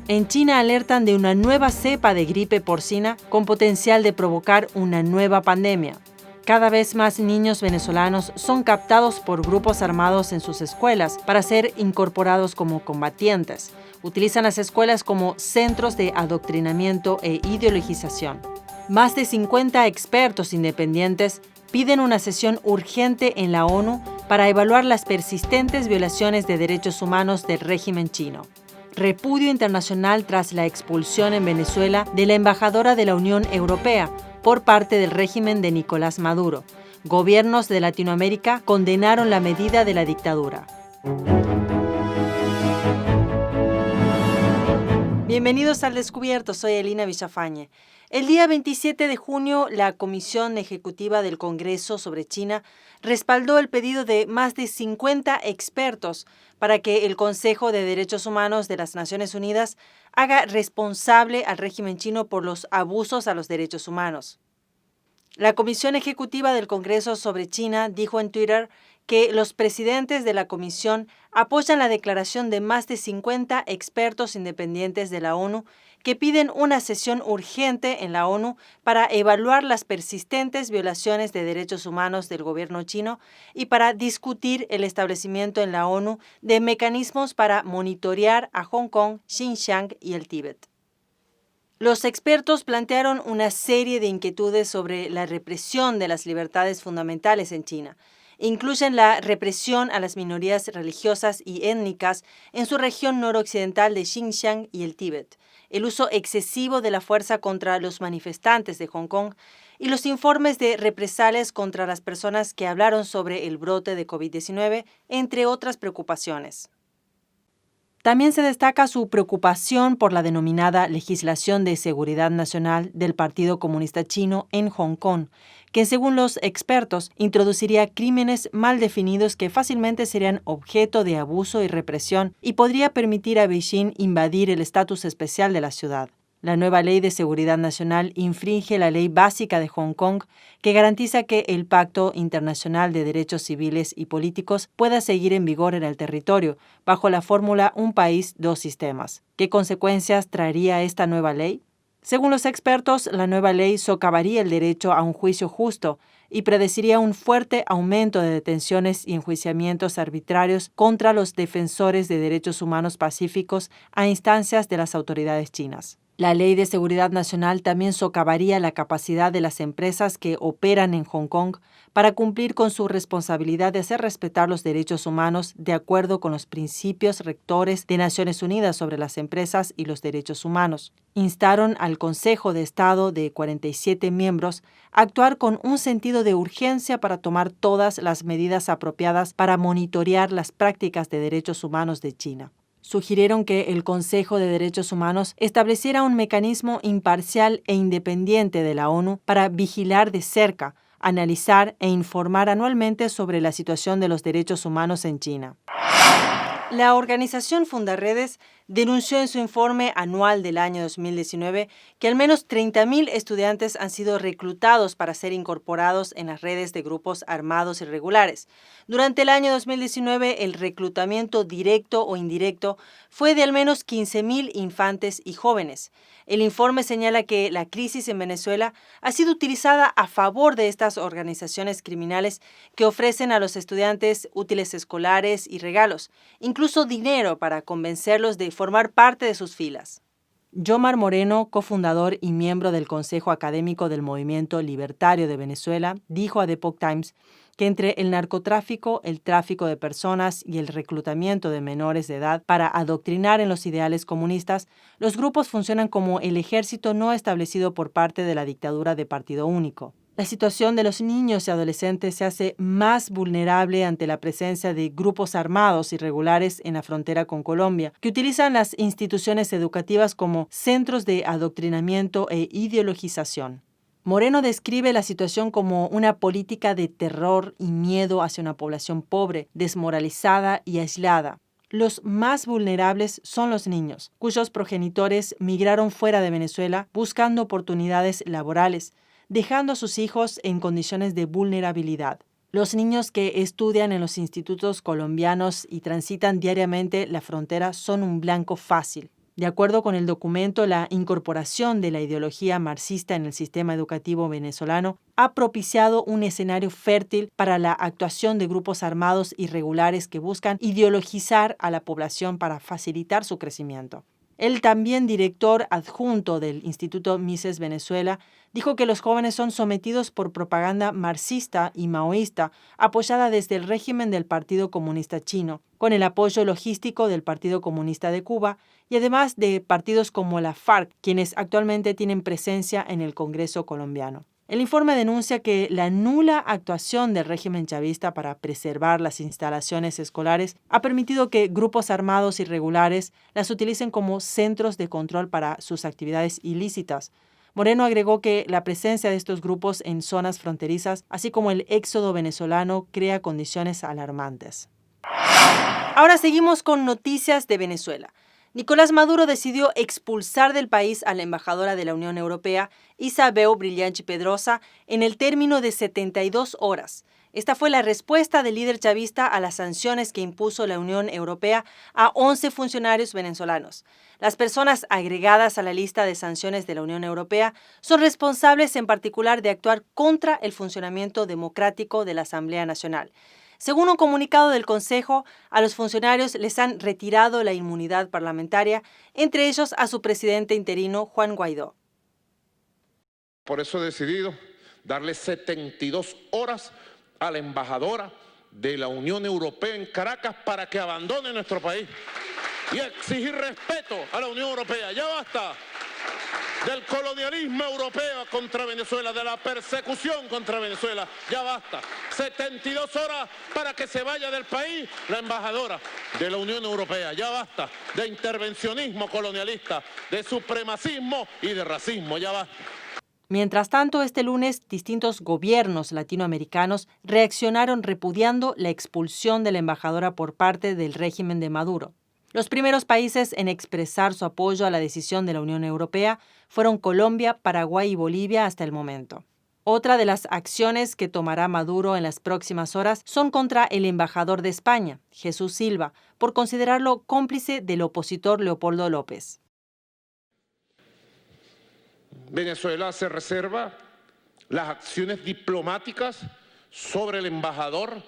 En China alertan de una nueva cepa de gripe porcina con potencial de provocar una nueva pandemia. Cada vez más niños venezolanos son captados por grupos armados en sus escuelas para ser incorporados como combatientes. Utilizan las escuelas como centros de adoctrinamiento e ideologización. Más de 50 expertos independientes piden una sesión urgente en la ONU para evaluar las persistentes violaciones de derechos humanos del régimen chino. Repudio internacional tras la expulsión en Venezuela de la embajadora de la Unión Europea por parte del régimen de Nicolás Maduro. Gobiernos de Latinoamérica condenaron la medida de la dictadura. Bienvenidos al Descubierto, soy Elina Villafañe. El día 27 de junio, la Comisión Ejecutiva del Congreso sobre China respaldó el pedido de más de 50 expertos para que el Consejo de Derechos Humanos de las Naciones Unidas haga responsable al régimen chino por los abusos a los derechos humanos. La Comisión Ejecutiva del Congreso sobre China dijo en Twitter que los presidentes de la comisión apoyan la declaración de más de 50 expertos independientes de la ONU que piden una sesión urgente en la ONU para evaluar las persistentes violaciones de derechos humanos del gobierno chino y para discutir el establecimiento en la ONU de mecanismos para monitorear a Hong Kong, Xinjiang y el Tíbet. Los expertos plantearon una serie de inquietudes sobre la represión de las libertades fundamentales en China. Incluyen la represión a las minorías religiosas y étnicas en su región noroccidental de Xinjiang y el Tíbet, el uso excesivo de la fuerza contra los manifestantes de Hong Kong y los informes de represalias contra las personas que hablaron sobre el brote de COVID-19, entre otras preocupaciones. También se destaca su preocupación por la denominada legislación de seguridad nacional del Partido Comunista Chino en Hong Kong, que según los expertos introduciría crímenes mal definidos que fácilmente serían objeto de abuso y represión y podría permitir a Beijing invadir el estatus especial de la ciudad. La nueva Ley de Seguridad Nacional infringe la ley básica de Hong Kong, que garantiza que el Pacto Internacional de Derechos Civiles y Políticos pueda seguir en vigor en el territorio, bajo la fórmula Un país, dos sistemas. ¿Qué consecuencias traería esta nueva ley? Según los expertos, la nueva ley socavaría el derecho a un juicio justo y predeciría un fuerte aumento de detenciones y enjuiciamientos arbitrarios contra los defensores de derechos humanos pacíficos a instancias de las autoridades chinas. La Ley de Seguridad Nacional también socavaría la capacidad de las empresas que operan en Hong Kong para cumplir con su responsabilidad de hacer respetar los derechos humanos de acuerdo con los principios rectores de Naciones Unidas sobre las empresas y los derechos humanos. Instaron al Consejo de Estado de 47 miembros a actuar con un sentido de urgencia para tomar todas las medidas apropiadas para monitorear las prácticas de derechos humanos de China. Sugirieron que el Consejo de Derechos Humanos estableciera un mecanismo imparcial e independiente de la ONU para vigilar de cerca, analizar e informar anualmente sobre la situación de los derechos humanos en China. La organización Fundaredes denunció en su informe anual del año 2019 que al menos 30.000 estudiantes han sido reclutados para ser incorporados en las redes de grupos armados irregulares. Durante el año 2019, el reclutamiento directo o indirecto fue de al menos 15.000 infantes y jóvenes. El informe señala que la crisis en Venezuela ha sido utilizada a favor de estas organizaciones criminales que ofrecen a los estudiantes útiles escolares y regalos, incluso dinero para convencerlos de formar parte de sus filas. Yomar Moreno, cofundador y miembro del Consejo Académico del Movimiento Libertario de Venezuela, dijo a The Epoch Times que entre el narcotráfico, el tráfico de personas y el reclutamiento de menores de edad para adoctrinar en los ideales comunistas, los grupos funcionan como el ejército no establecido por parte de la dictadura de partido único. La situación de los niños y adolescentes se hace más vulnerable ante la presencia de grupos armados irregulares en la frontera con Colombia, que utilizan las instituciones educativas como centros de adoctrinamiento e ideologización. Moreno describe la situación como una política de terror y miedo hacia una población pobre, desmoralizada y aislada. Los más vulnerables son los niños, cuyos progenitores migraron fuera de Venezuela buscando oportunidades laborales, dejando a sus hijos en condiciones de vulnerabilidad. Los niños que estudian en los institutos colombianos y transitan diariamente la frontera son un blanco fácil. De acuerdo con el documento, la incorporación de la ideología marxista en el sistema educativo venezolano ha propiciado un escenario fértil para la actuación de grupos armados irregulares que buscan ideologizar a la población para facilitar su crecimiento. El también director adjunto del Instituto Mises Venezuela dijo que los jóvenes son sometidos por propaganda marxista y maoísta apoyada desde el régimen del Partido Comunista Chino, con el apoyo logístico del Partido Comunista de Cuba y además de partidos como la FARC, quienes actualmente tienen presencia en el Congreso colombiano. El informe denuncia que la nula actuación del régimen chavista para preservar las instalaciones escolares ha permitido que grupos armados irregulares las utilicen como centros de control para sus actividades ilícitas. Moreno agregó que la presencia de estos grupos en zonas fronterizas, así como el éxodo venezolano, crea condiciones alarmantes. Ahora seguimos con noticias de Venezuela. Nicolás Maduro decidió expulsar del país a la embajadora de la Unión Europea, Isabel Brillanchi Pedrosa, en el término de 72 horas. Esta fue la respuesta del líder chavista a las sanciones que impuso la Unión Europea a 11 funcionarios venezolanos. Las personas agregadas a la lista de sanciones de la Unión Europea son responsables en particular de actuar contra el funcionamiento democrático de la Asamblea Nacional. Según un comunicado del Consejo, a los funcionarios les han retirado la inmunidad parlamentaria, entre ellos a su presidente interino, Juan Guaidó. Por eso he decidido darle 72 horas a la embajadora de la Unión Europea en Caracas para que abandone nuestro país y exigir respeto a la Unión Europea. Ya basta del colonialismo europeo contra Venezuela, de la persecución contra Venezuela. Ya basta. 72 horas para que se vaya del país la embajadora de la Unión Europea. Ya basta de intervencionismo colonialista, de supremacismo y de racismo. Ya basta. Mientras tanto, este lunes, distintos gobiernos latinoamericanos reaccionaron repudiando la expulsión de la embajadora por parte del régimen de Maduro. Los primeros países en expresar su apoyo a la decisión de la Unión Europea fueron Colombia, Paraguay y Bolivia hasta el momento. Otra de las acciones que tomará Maduro en las próximas horas son contra el embajador de España, Jesús Silva, por considerarlo cómplice del opositor Leopoldo López. Venezuela se reserva las acciones diplomáticas sobre el embajador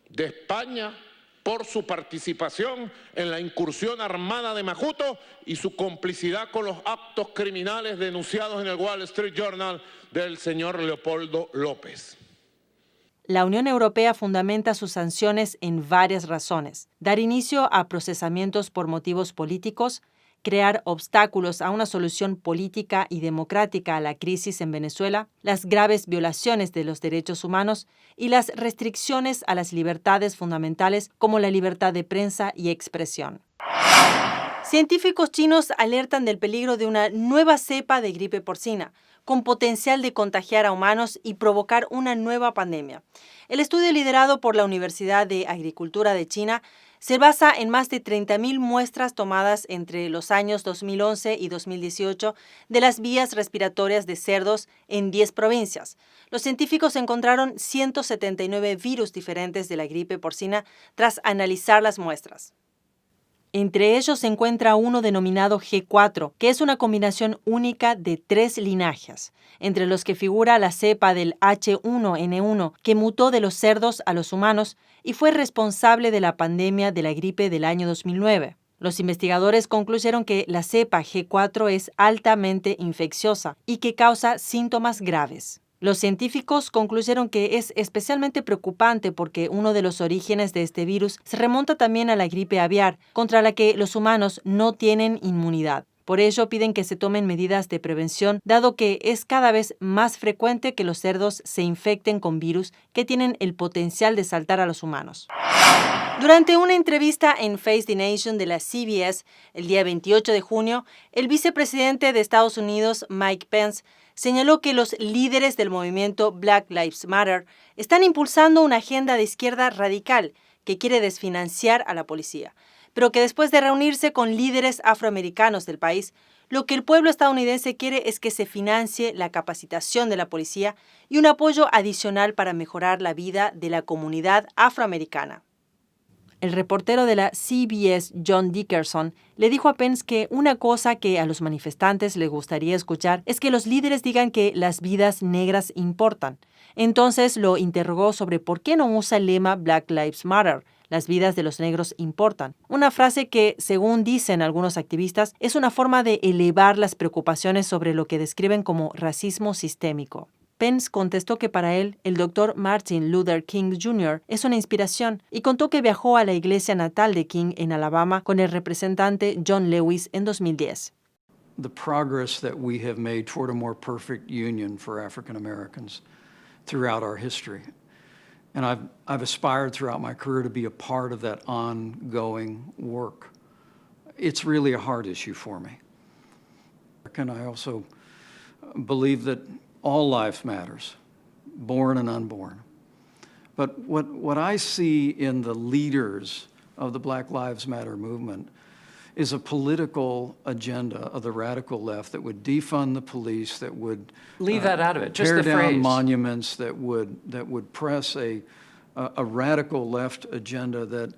de España por su participación en la incursión armada de Macuto y su complicidad con los actos criminales denunciados en el Wall Street Journal del señor Leopoldo López. La Unión Europea fundamenta sus sanciones en varias razones: dar inicio a procesamientos por motivos políticos, crear obstáculos a una solución política y democrática a la crisis en Venezuela, las graves violaciones de los derechos humanos y las restricciones a las libertades fundamentales como la libertad de prensa y expresión. Científicos chinos alertan del peligro de una nueva cepa de gripe porcina, con potencial de contagiar a humanos y provocar una nueva pandemia. El estudio liderado por la Universidad de Agricultura de China se basa en más de 30.000 muestras tomadas entre los años 2011 y 2018 de las vías respiratorias de cerdos en 10 provincias. Los científicos encontraron 179 virus diferentes de la gripe porcina tras analizar las muestras. Entre ellos se encuentra uno denominado G4, que es una combinación única de 3 linajes, entre los que figura la cepa del H1N1, que mutó de los cerdos a los humanos y fue responsable de la pandemia de la gripe del año 2009. Los investigadores concluyeron que la cepa G4 es altamente infecciosa y que causa síntomas graves. Los científicos concluyeron que es especialmente preocupante porque uno de los orígenes de este virus se remonta también a la gripe aviar, contra la que los humanos no tienen inmunidad. Por ello, piden que se tomen medidas de prevención, dado que es cada vez más frecuente que los cerdos se infecten con virus que tienen el potencial de saltar a los humanos. Durante una entrevista en Face the Nation de la CBS el día 28 de junio, el vicepresidente de Estados Unidos, Mike Pence, señaló que los líderes del movimiento Black Lives Matter están impulsando una agenda de izquierda radical que quiere desfinanciar a la policía, pero que después de reunirse con líderes afroamericanos del país, lo que el pueblo estadounidense quiere es que se financie la capacitación de la policía y un apoyo adicional para mejorar la vida de la comunidad afroamericana. El reportero de la CBS, John Dickerson, le dijo a Pence que una cosa que a los manifestantes les gustaría escuchar es que los líderes digan que las vidas negras importan. Entonces lo interrogó sobre por qué no usa el lema Black Lives Matter, las vidas de los negros importan. Una frase que, según dicen algunos activistas, es una forma de elevar las preocupaciones sobre lo que describen como racismo sistémico. Pence contestó que para él, el Dr. Martin Luther King Jr. es una inspiración y contó que viajó a la iglesia natal de King en Alabama con el representante John Lewis en 2010. The progress that we have made toward a more perfect union for African Americans throughout our history. And I've aspired throughout my career to be a part of that ongoing work. It's really a hard issue for me. And I also believe that all life matters, born and unborn. But what I see in the leaders of the Black Lives Matter movement is a political agenda of the radical left that would defund the police, that would leave that out of it. Just tear the down phrase. monuments, that would press a radical left agenda that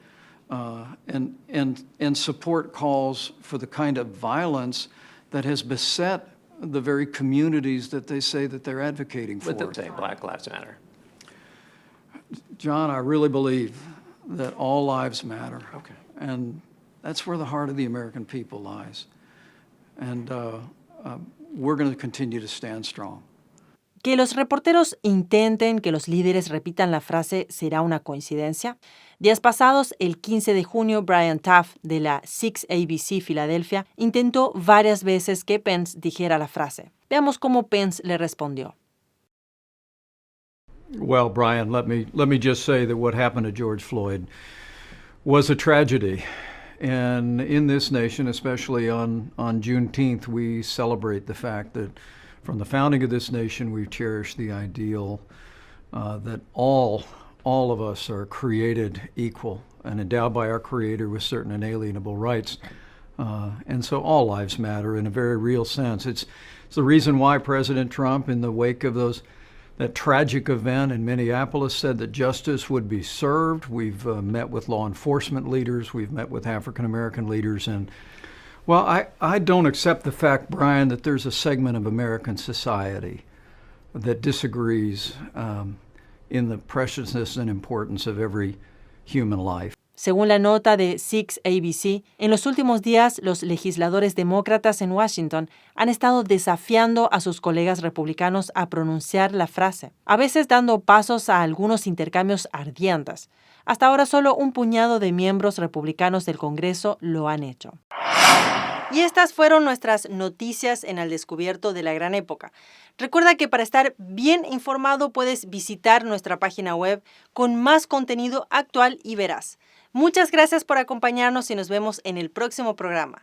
and support calls for the kind of violence that has beset the very communities that they say that they're advocating for. What they say, Black Lives Matter. John, I really believe that all lives matter. Okay. And that's where the heart of the American people lies. And we're going to continue to stand strong. Que los reporteros intenten que los líderes repitan la frase será una coincidencia. Días pasados, el 15 de junio, Brian Taft, de la 6 ABC Filadelfia, intentó varias veces que Pence dijera la frase. Veamos cómo Pence le respondió. Well, Brian, let me just say that what happened to George Floyd was a tragedy. And in this nation, especially on Juneteenth, we celebrate the fact that from the founding of this nation, we've cherished the ideal that all of us are created equal and endowed by our Creator with certain inalienable rights. And so all lives matter in a very real sense. It's the reason why President Trump, in the wake of that tragic event in Minneapolis, said that justice would be served. We've met with law enforcement leaders. We've met with African American leaders. And well, I don't accept the fact, Brian, that there's a segment of American society that disagrees in the preciousness and importance of every human life. Según la nota de 6 ABC, en los últimos días los legisladores demócratas en Washington han estado desafiando a sus colegas republicanos a pronunciar la frase, a veces dando pasos a algunos intercambios ardientes. Hasta ahora solo un puñado de miembros republicanos del Congreso lo han hecho. Y estas fueron nuestras noticias en Al Descubierto de la Gran Época. Recuerda que para estar bien informado puedes visitar nuestra página web con más contenido actual y veraz. Muchas gracias por acompañarnos y nos vemos en el próximo programa.